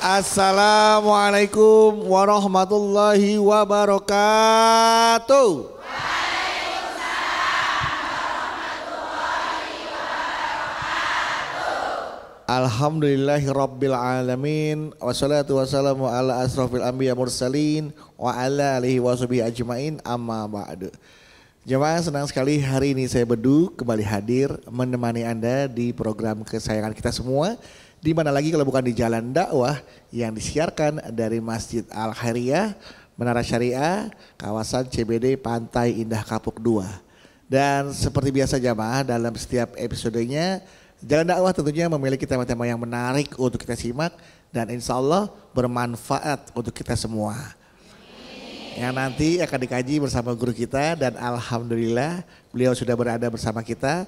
Assalamualaikum warahmatullahi wabarakatuh. Alhamdulillahi rabbil alamin. Wassalatu wassalamu ala asrafil anbiya mursalin wa ala alihi wa sahbihi ajmain, amma ba'du. Jemaah, senang sekali hari ini saya Bedu kembali hadir menemani Anda di program kesayangan kita semua. Di mana lagi kalau bukan di Jalan Dakwah yang disiarkan dari Masjid Al-Khairiyah, Menara Syariah, kawasan CBD Pantai Indah Kapuk 2. Dan seperti biasa jemaah, dalam setiap episodenya Jalan Dakwah tentunya memiliki tema-tema yang menarik untuk kita simak dan insya Allah bermanfaat untuk kita semua. Yang nanti akan dikaji bersama guru kita dan alhamdulillah beliau sudah berada bersama kita.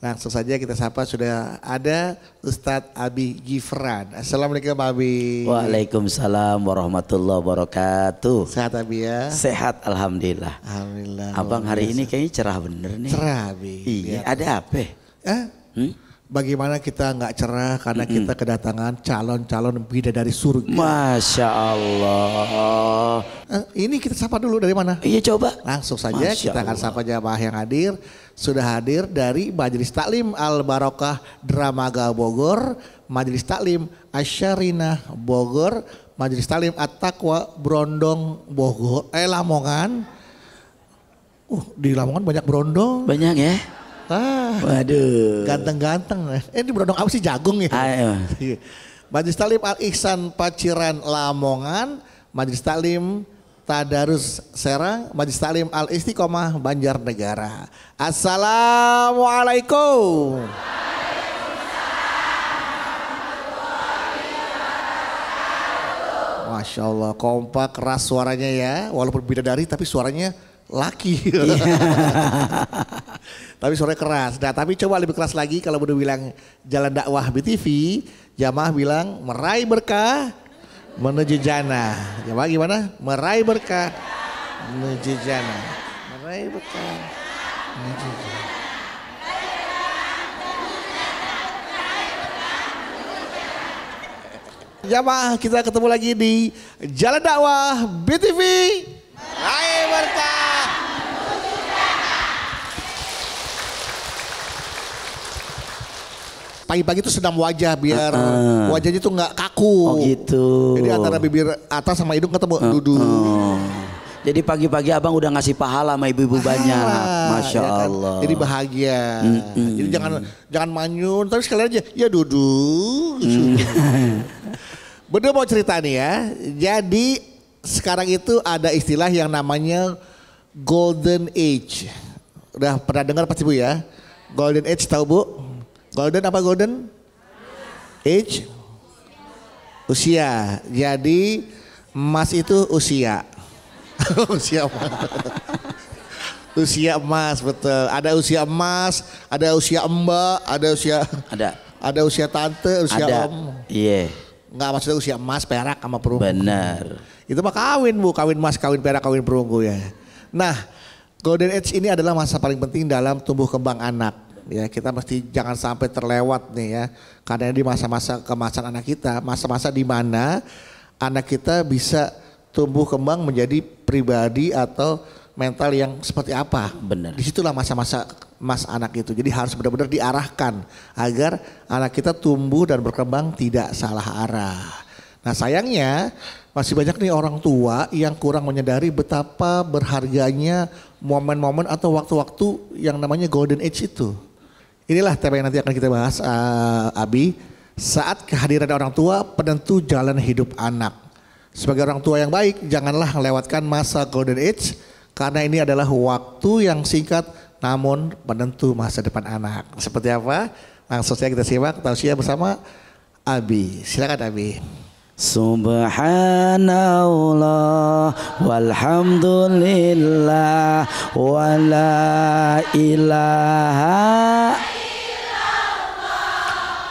Langsung saja kita sapa, sudah ada Ustadz Abi Gifran. Assalamualaikum Abi. Waalaikumsalam warahmatullahi wabarakatuh. Sehat Abi ya? Sehat alhamdulillah. Alhamdulillah. Abang hari ini kayaknya cerah bener nih. Cerah Abi. Iya, ada apa? Bagaimana kita nggak cerah karena kita kedatangan calon-calon bidadari surga. Masya Allah. Ini kita sapa dulu dari mana? Iya coba. Langsung saja Masya kita akan Allah. sapa jamaah yang hadir. Sudah hadir dari Majelis Taklim Al-Barokah Dramaga Bogor, Majelis Taklim Asyarina Bogor, Majelis Taklim At-Taqwa Brondong Bogor, Lamongan. Di Lamongan banyak brondong. Banyak ya? Waduh. Ganteng-ganteng. Ini brondong apa sih, jagung ya? Ayo. Majelis Taklim Al-Ihsan Paciran Lamongan, Majelis Taklim Tadarus Serang, Majelis Taklim Al-Istiqomah Banjarnegara. Assalamualaikum. Masya Allah, kompak, keras suaranya ya. Walaupun bidadari tapi suaranya laki. Tapi suaranya keras. Nah, tapi coba lebih keras lagi kalau udah bilang Jalan Dakwah BTV, jamaah bilang meraih berkah menuju jannah. Jamaah gimana? Meraih berkah menuju jannah. Meraih berkah menuju jannah. Jamaah, kita ketemu lagi di Jalan Dakwah BTV. Meraih berkah. Pagi-pagi itu sedam wajah biar wajahnya tuh nggak kaku. Oh gitu. Jadi antara bibir atas sama hidung ketemu duduk. Jadi pagi-pagi abang udah ngasih pahala sama ibu-ibu banyak. Masya Ya kan? Allah. Jadi bahagia. Jadi jangan manyun, tapi sekali aja ya duduk. Bener mau cerita nih ya. Jadi sekarang itu ada istilah yang namanya Golden Age. Udah pernah dengar pasti Bu ya? Golden Age, tahu Bu? Golden apa golden? Age? Usia. Jadi emas itu usia. Usia emas. Usia emas, betul. Ada usia emas, ada usia mbak, ada usia tante, usia om. Iya. Enggak, maksudnya usia emas, perak sama perunggu. Benar. Itu mah kawin Bu, kawin emas, kawin perak, kawin perunggu ya. Nah, Golden Age ini adalah masa paling penting dalam tumbuh kembang anak. Ya, kita mesti jangan sampai terlewat nih ya. Karena di masa-masa kemasan anak kita, masa-masa di mana anak kita bisa tumbuh kembang menjadi pribadi atau mental yang seperti apa. Benar. Disitulah masa-masa mas anak itu. Jadi harus benar-benar diarahkan agar anak kita tumbuh dan berkembang tidak salah arah. Nah sayangnya masih banyak nih orang tua yang kurang menyadari betapa berharganya momen-momen atau waktu-waktu yang namanya Golden Age itu. Inilah tema yang nanti akan kita bahas Abi. Saat kehadiran orang tua penentu jalan hidup anak. Sebagai orang tua yang baik janganlah melewatkan masa Golden Age. Karena ini adalah waktu yang singkat namun penentu masa depan anak. Seperti apa? Langsung saja kita simak tausiah bersama Abi. Silakan Abi. Subhanallah walhamdulillah wala ilaha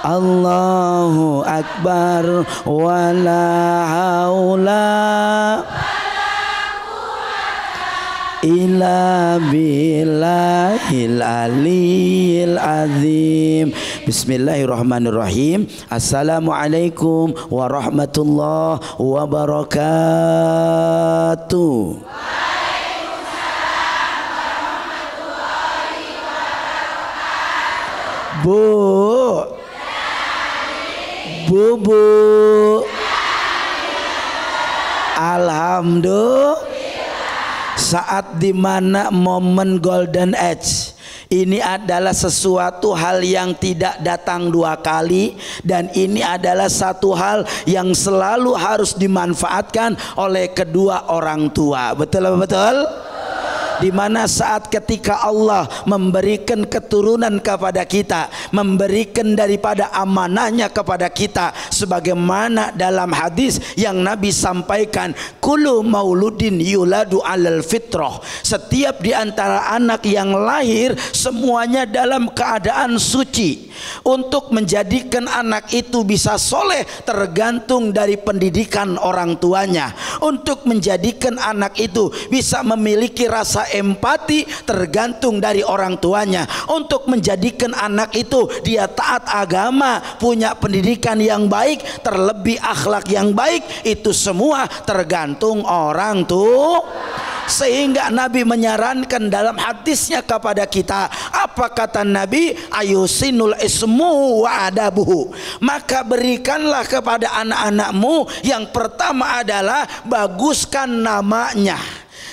Allahu akbar wala haula illa billahil aliyil azim Bismillahirrahmanirrahim. Assalamualaikum warahmatullahi wabarakatuh. Bu, bu, alhamdulillah. Saat dimana momen golden age ini adalah sesuatu hal yang tidak datang dua kali, dan ini adalah satu hal yang selalu harus dimanfaatkan oleh kedua orang tua. Betul betul? Di mana saat ketika Allah memberikan keturunan kepada kita, memberikan daripada amanahnya kepada kita, sebagaimana dalam hadis yang Nabi sampaikan, kullu mauludin yuladu alal fitrah, setiap di antara anak yang lahir semuanya dalam keadaan suci. Untuk menjadikan anak itu bisa soleh tergantung dari pendidikan orang tuanya. Untuk menjadikan anak itu bisa memiliki rasa empati tergantung dari orang tuanya. Untuk menjadikan anak itu dia taat agama, punya pendidikan yang baik, terlebih akhlak yang baik, itu semua tergantung orang tua. Sehingga Nabi menyarankan dalam hadisnya kepada kita, apa kata Nabi? Ayusinul ismu wa adabuhu, maka berikanlah kepada anak-anakmu yang pertama adalah baguskan namanya.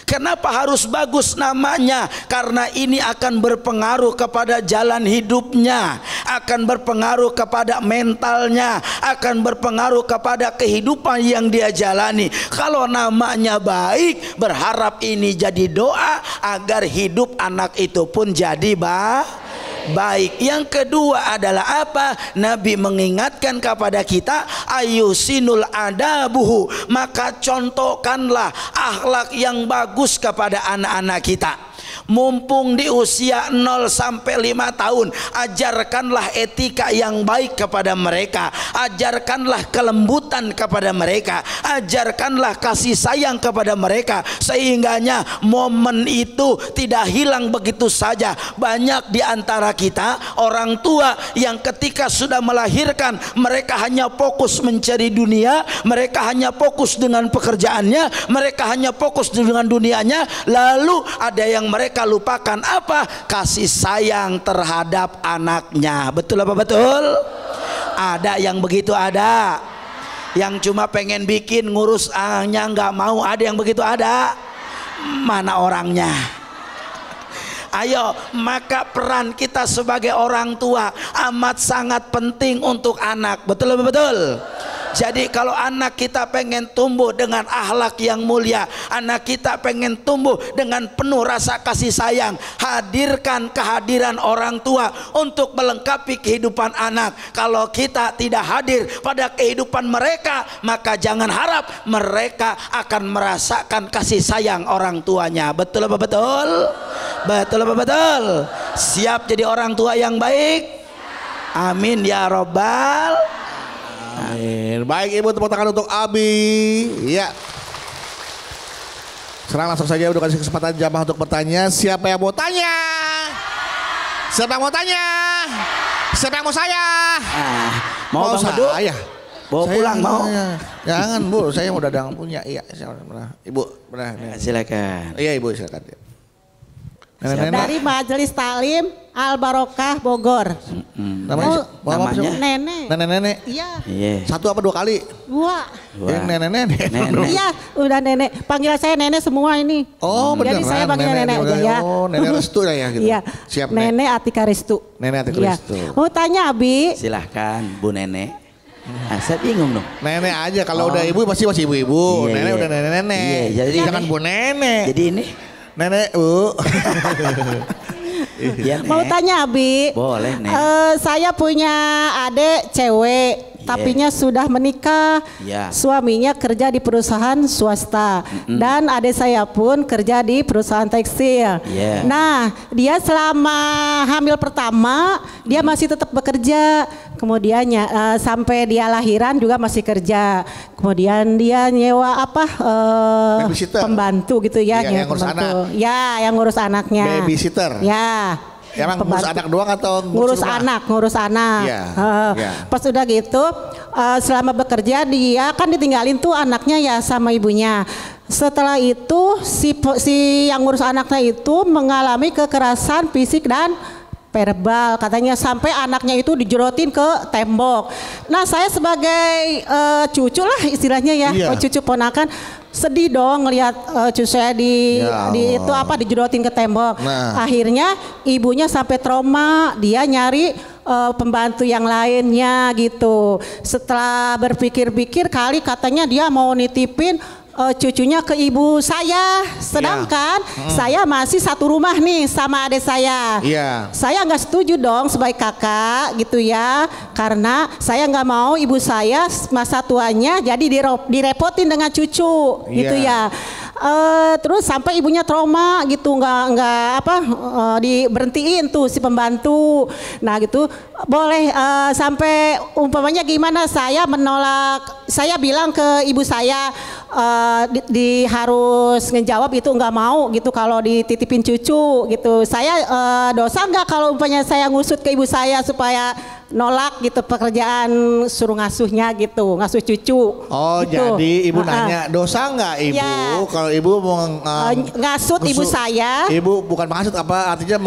Kenapa harus bagus namanya? Karena ini akan berpengaruh kepada jalan hidupnya, akan berpengaruh kepada mentalnya, akan berpengaruh kepada kehidupan yang dia jalani. Kalau namanya baik, berharap ini jadi doa agar hidup anak itu pun jadi baik. Yang kedua adalah apa? Nabi mengingatkan kepada kita, ayusinul adabuhu, maka contohkanlah akhlak yang bagus kepada anak-anak kita. Mumpung di usia 0 sampai 5 tahun, ajarkanlah etika yang baik kepada mereka, ajarkanlah kelembutan kepada mereka, ajarkanlah kasih sayang kepada mereka, sehingganya momen itu tidak hilang begitu saja. Banyak di antara kita orang tua yang ketika sudah melahirkan, mereka hanya fokus mencari dunia, mereka hanya fokus dengan pekerjaannya, mereka hanya fokus dengan dunianya, lalu ada yang mereka lupakan apa? Kasih sayang terhadap anaknya. Betul apa betul? Ada yang begitu, ada yang cuma pengen bikin ngurusnya nggak mau, ada yang begitu, ada. Mana orangnya? Ayo, maka peran kita sebagai orang tua amat sangat penting untuk anak. Betul apa betul? Jadi kalau anak kita pengen tumbuh dengan akhlak yang mulia, anak kita pengen tumbuh dengan penuh rasa kasih sayang, hadirkan kehadiran orang tua untuk melengkapi kehidupan anak. Kalau kita tidak hadir pada kehidupan mereka, maka jangan harap mereka akan merasakan kasih sayang orang tuanya. Betul apa betul? Betul apa betul? Siap jadi orang tua yang baik? Amin ya robbal. Amin. Baik Ibu, tepuk tangan untuk Abi. Ya. Sekarang langsung saja udah kasih kesempatan jamaah untuk bertanya. Siapa yang mau tanya? Siapa yang mau tanya? Siapa yang mau saya? Mau Bang Bedu? Saya. Bawa pulang mau? Jangan Bu, saya udah punya. Iya, Ibu, benar. Silakan. Iya Ibu, silakan. Dari Majelis Taklim Al Barokah Bogor. Namanya nenek. Iya. Satu apa 2 kali? 2. Yang nenek. Iya, udah nenek. Panggil saya nenek semua ini. Oh benar. Jadi saya panggil nenek aja ya. Oh nenek Restu ya gitu. Iya. Siap Nenek Atika Restu. Nenek Atika Restu. Mau tanya Abi? Silahkan Bu Nenek. Saya bingung dong. Nenek aja, kalau udah ibu pasti masih ibu-ibu. Nenek udah nenek-nenek. Iya, jadi jangan Bu Nenek. Jadi ini Nenek Bu. Ya, mau tanya Abi? Boleh Nek. Saya punya adik cewek, tapinya sudah menikah. Suaminya kerja di perusahaan swasta dan adik saya pun kerja di perusahaan tekstil. Nah, dia selama hamil pertama dia masih tetap bekerja. Kemudiannya sampai dia lahiran juga masih kerja. Kemudian dia nyewa babysitter. Pembantu gitu ya, yang ngurus anak. Ya, yang ngurus anaknya. Babysitter. Ya. Emang ngurus anak doang atau ngurus anak. Pas udah gitu, selama bekerja dia kan ditinggalin tuh anaknya ya sama ibunya. Setelah itu si yang ngurus anaknya itu mengalami kekerasan fisik dan verbal, katanya sampai anaknya itu dijerotin ke tembok. Nah saya sebagai cucu lah istilahnya ya, cucu ponakan sedih dong ngelihat cucu saya dijerotin ke tembok. Akhirnya ibunya sampai trauma, dia nyari pembantu yang lainnya gitu. Setelah berpikir-pikir kali katanya dia mau nitipin cucunya ke ibu saya, sedangkan saya masih satu rumah nih sama adik saya. Saya nggak setuju dong sebagai kakak gitu ya, karena saya nggak mau ibu saya masa tuanya jadi direpotin dengan cucu gitu ya. Terus sampai ibunya trauma gitu, nggak diberhentiin tuh si pembantu. Nah gitu boleh sampai umpamanya gimana, saya menolak, saya bilang ke ibu saya harus ngejawab itu nggak mau gitu kalau dititipin cucu gitu. Saya dosa nggak kalau umpamanya saya ngusut ke ibu saya supaya nolak gitu pekerjaan suruh ngasuhnya gitu, ngasuh cucu. Oh gitu. Jadi ibu nanya dosa nggak ibu kalau ibu mau ngasut ibu saya? Ibu bukan menghasut, apa artinya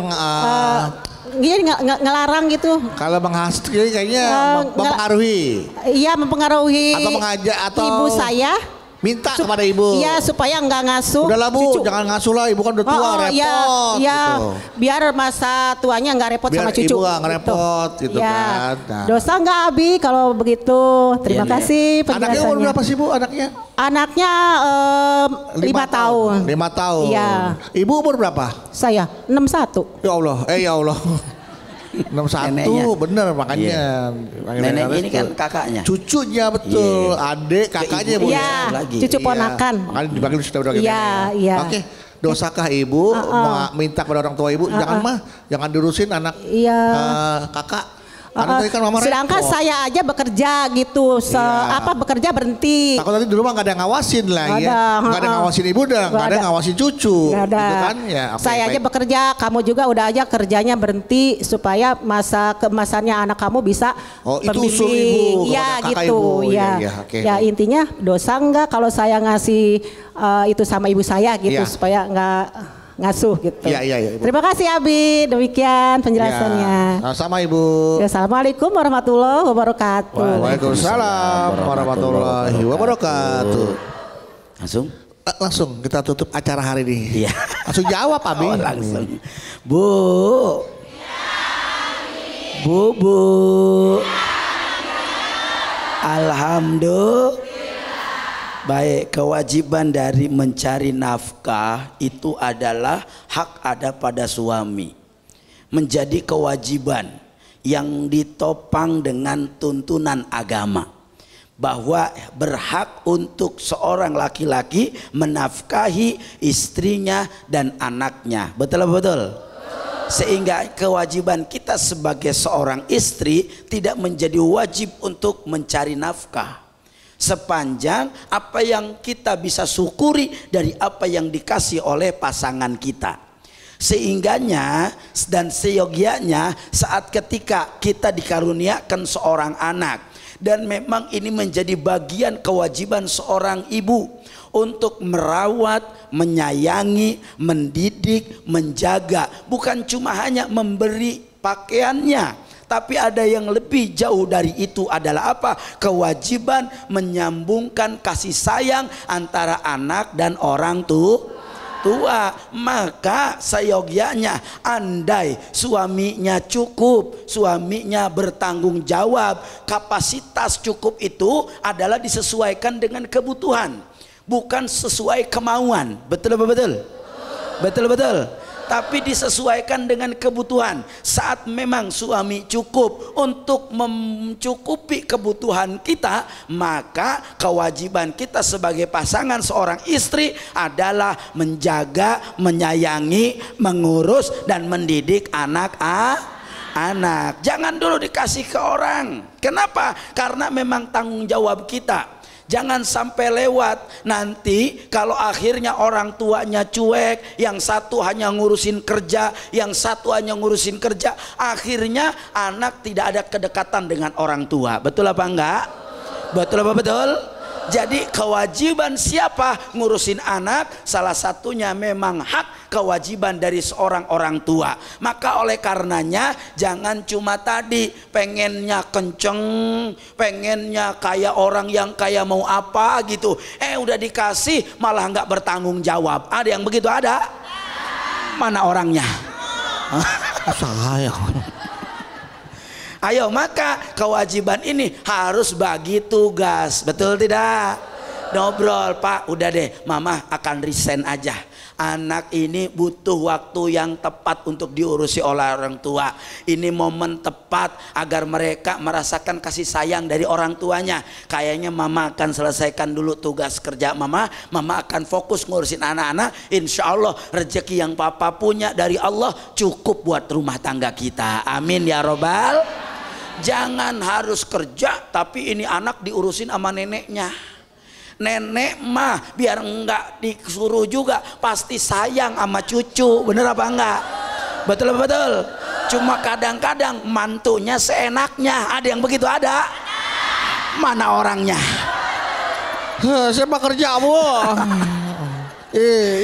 ngelarang gitu. Kalau menghasut kayaknya mempengaruhi. Iya mempengaruhi. Atau mengajak atau ibu saya. Minta kepada ibu. Iya supaya nggak ngasuh. Udahlah Bu, cucu. jangan ngasuh lah, ibu kan udah tua, repot. Iya, gitu. Biar masa tuanya nggak repot biar sama cucu. Ibu nggak repot gitu kan. Nah. Dosa nggak Abi kalau begitu. Terima kasih penjelasannya. Anaknya umur berapa sih Bu anaknya? Anaknya 5 tahun. 5 tahun. Iya. Ibu umur berapa? Saya 61. Ya Allah, ya Allah. 61 bener makanya. Nenek ini kan kakaknya. Cucunya betul, adik kakaknya Bu. Iya, cucu ponakan. Makanya dipanggil sudah Iya. Oke. Dosakah ibu minta kepada orang tua ibu jangan diurusin anak kakak? Kan mama sedangkan repot. saya aja bekerja gitu, bekerja berhenti. Takut nanti di rumah nggak ada yang ngawasin lah nggak ada yang ngawasin ibu dan nggak ada yang ngawasin cucu. Gak ada. Gitu kan? Ya, saya aja bekerja, kamu juga udah aja kerjanya berhenti supaya masa keemasannya anak kamu bisa itu usul ibu. Iya gitu. Ya intinya dosa enggak kalau saya ngasih itu sama ibu saya gitu supaya enggak ngasuh gitu. Iya. Terima kasih Abi, demikian penjelasannya. Sama Ibu. Assalamualaikum warahmatullahi wabarakatuh. Waalaikumsalam warahmatullahi wabarakatuh. Langsung kita tutup acara hari ini. Iya. Langsung jawab Abi. Langsung. Bu. Alhamdulillah. Baik, kewajiban dari mencari nafkah itu adalah hak ada pada suami. Menjadi kewajiban yang ditopang dengan tuntunan agama. Bahwa berhak untuk seorang laki-laki menafkahi istrinya dan anaknya. Betul? Sehingga kewajiban kita sebagai seorang istri tidak menjadi wajib untuk mencari nafkah. Sepanjang apa yang kita bisa syukuri dari apa yang dikasih oleh pasangan kita. Sehingganya dan seyogianya saat ketika kita dikaruniakan seorang anak. Dan memang ini menjadi bagian kewajiban seorang ibu. Untuk merawat, menyayangi, mendidik, menjaga. Bukan cuma hanya memberi pakaiannya. Tapi ada yang lebih jauh dari itu adalah apa? Kewajiban menyambungkan kasih sayang antara anak dan orang tua. Maka seyogianya andai suaminya cukup, suaminya bertanggung jawab, kapasitas cukup itu adalah disesuaikan dengan kebutuhan, bukan sesuai kemauan. Betul. Tapi disesuaikan dengan kebutuhan. Saat memang suami cukup untuk mencukupi kebutuhan kita, maka kewajiban kita sebagai pasangan seorang istri adalah menjaga, menyayangi, mengurus dan mendidik anak. Jangan dulu dikasih ke orang. Kenapa? Karena memang tanggung jawab kita. Jangan sampai lewat. Nanti kalau akhirnya orang tuanya cuek, yang satu hanya ngurusin kerja, yang satu hanya ngurusin kerja, akhirnya anak tidak ada kedekatan dengan orang tua. Betul apa enggak? Betul apa betul? Jadi kewajiban siapa ngurusin anak? Salah satunya memang hak kewajiban dari seorang orang tua. Maka oleh karenanya jangan cuma tadi pengennya kenceng, pengennya kayak orang yang kayak mau apa gitu. Udah dikasih malah nggak bertanggung jawab. Ada yang begitu ada? Mana orangnya? Saya. Ayo, maka kewajiban ini harus bagi tugas. Betul tidak? Ngobrol, Pak, udah deh, Mama akan resign aja. Anak ini butuh waktu yang tepat untuk diurusi oleh orang tua. Ini momen tepat agar mereka merasakan kasih sayang dari orang tuanya. Kayaknya Mama akan selesaikan dulu tugas kerja Mama. Mama akan fokus ngurusin anak-anak. Insya Allah rezeki yang Papa punya dari Allah cukup buat rumah tangga kita. Amin ya robbal. Jangan harus kerja tapi ini anak diurusin sama neneknya. Nenek mah biar enggak disuruh juga pasti sayang sama cucu. Bener apa enggak? Betul apa betul? Cuma kadang-kadang mantunya seenaknya. Ada yang begitu ada? Mana orangnya? Saya mah kerja, Bu.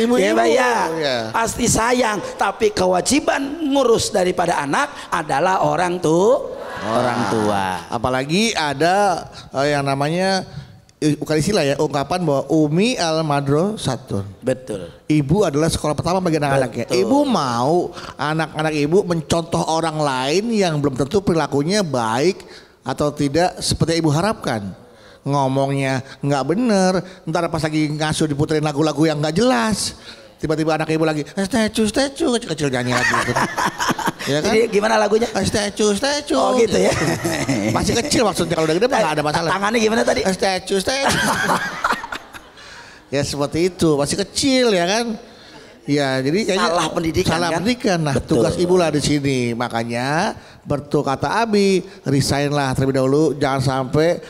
Ibu-ibu ya. Pasti sayang, tapi kewajiban ngurus daripada anak adalah orang tua. Apalagi ada yang namanya bukan istilah ya, ungkapan bahwa Umi al madrasatun. Betul. Ibu adalah sekolah pertama bagi anak-anaknya. Ibu mau anak-anak ibu mencontoh orang lain yang belum tentu perilakunya baik atau tidak seperti ibu harapkan. Ngomongnya nggak bener, ntar pas lagi ngasuh diputerin lagu-lagu yang nggak jelas, tiba-tiba anak ibu lagi statue kecil nyanyi lagi gitu. Ya kan? Jadi gimana lagunya? Statue. Oh gitu ya. Masih kecil maksudnya, kalau udah gede mah nggak ada masalah. Tangannya gimana tadi? Statue. Ya seperti itu, masih kecil ya kan. Ya jadi kayaknya salah pendidikan. Nah, betul. Tugas ibu lah di sini. Makanya betul kata Abi, resign lah terlebih dahulu, jangan sampai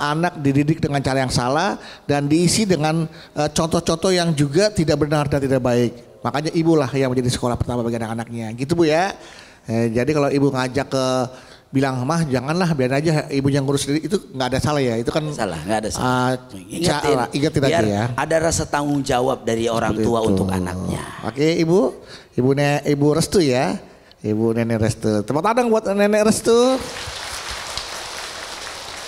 anak dididik dengan cara yang salah dan diisi dengan contoh-contoh yang juga tidak benar dan tidak baik. Makanya ibulah yang menjadi sekolah pertama bagi anak-anaknya, gitu Bu ya. Jadi kalau ibu ngajak ke bilang mah janganlah, biar aja ibu yang ngurus sendiri, itu nggak ada salah ya, itu kan nggak ada salah. Ingatin biar aja ya. Ada rasa tanggung jawab dari orang tua untuk anaknya. Oke ibu Restu ya, Ibu Nenek Restu. Tepuk tangan buat Nenek Restu.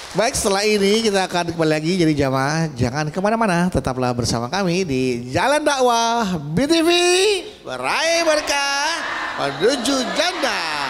Baik, setelah ini kita akan kembali lagi jadi jamaah. Jangan kemana-mana, tetaplah bersama kami di Jalan Dakwah BTV. Meraih berkah menuju jannah.